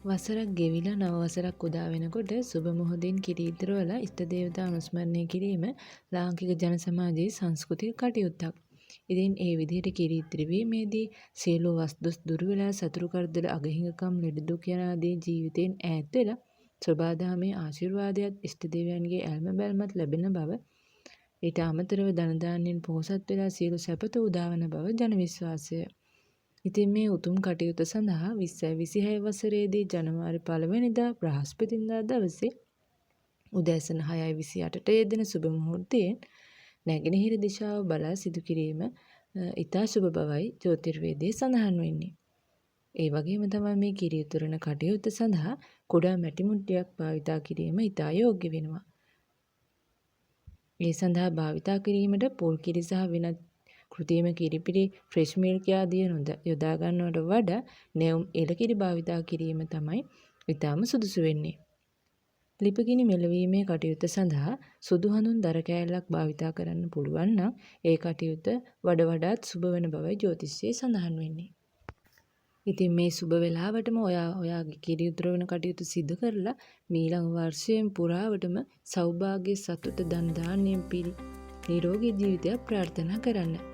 වසරක් ගෙවිලා නව වසරක් උදා වෙනකොට සුබ මුහුදින් කිරි ඉතුරුවල ඉෂ්ට දේවතා අනුස්මරණය කිරීම ලාංකික ජන සමාජයේ සංස්කෘතික කටයුත්තක්. ඉතින් ඒ විදිහට කිරි ඉතිරිවීමේදී සියලු වස්තුස් දුරු වෙලා සතුරු කරදර අගහිඟකම් ලෙඩ දුක් යනාදී ජීවිතයෙන් ඈත් වෙලා සබාදාමේ ආශිර්වාදයත් ඉෂ්ට දෙවියන්ගේ ඇල්ම බැල්මත් ලැබෙන බව ඊට අමතරව ධන දාන්‍යයෙන් පොහොසත් වෙලා සියලු සැපත උදාවන බව ජන විශ්වාසය. ඉතින් මේ උතුම් කටයුතු සඳහා 2026 වසරේදී ජනවාරි 1 වෙනිදා බ්‍රහස්පතින්දා දවසේ උදෑසන 6:28ට යෙදෙන සුබ මුහුර්තයෙන් නැගෙනහිර දිශාව බලා සිදු කිරීම ඉතා සුබ බවයි ජ්‍යොතිර්වේදයේ සඳහන් වෙන්නේ. ඒ වගේම තමයි මේ කිරි උතුරන කටයුත්ත සඳහා කුඩා මැටි මුට්ටියක් භාවිතා කිරීම ඉතා යෝග්‍ය වෙනවා. ඒ සඳහා භාවිතා කිරීමට පොල් කිරි සහ වෙනත් කෘත්‍රිම කිරිපිඩි ෆ්‍රෙෂ් මිල්ක් ආදිය යොදා ගන්නවට වඩා නැවුම් එළකිරි භාවිතා කිරීම තමයි ඉතාම සුදුසු වෙන්නේ. ලිපගිනි මෙලවීමේ කටයුත්ත සඳහා සුදු හඳුන් දර කෑල්ලක් භාවිතා කරන්න පුළුවන් නම් ඒ කටයුත්ත වඩාත් සුබ වන බවයි ජ්‍යොතිෂයේ සඳහන් වෙන්නේ. ඉතින් මේ සුබ වෙලාවටම ඔයාගේ කිරි උතුරවන කටයුතු සිදු කරලා මීළඟ වර්ෂයෙන් පුරාවටම සෞභාග්‍ය සතුට ධන දාන්‍යයෙන් පිරි නිරෝගී ජීවිතයක් ප්‍රාර්ථනා කරන්න.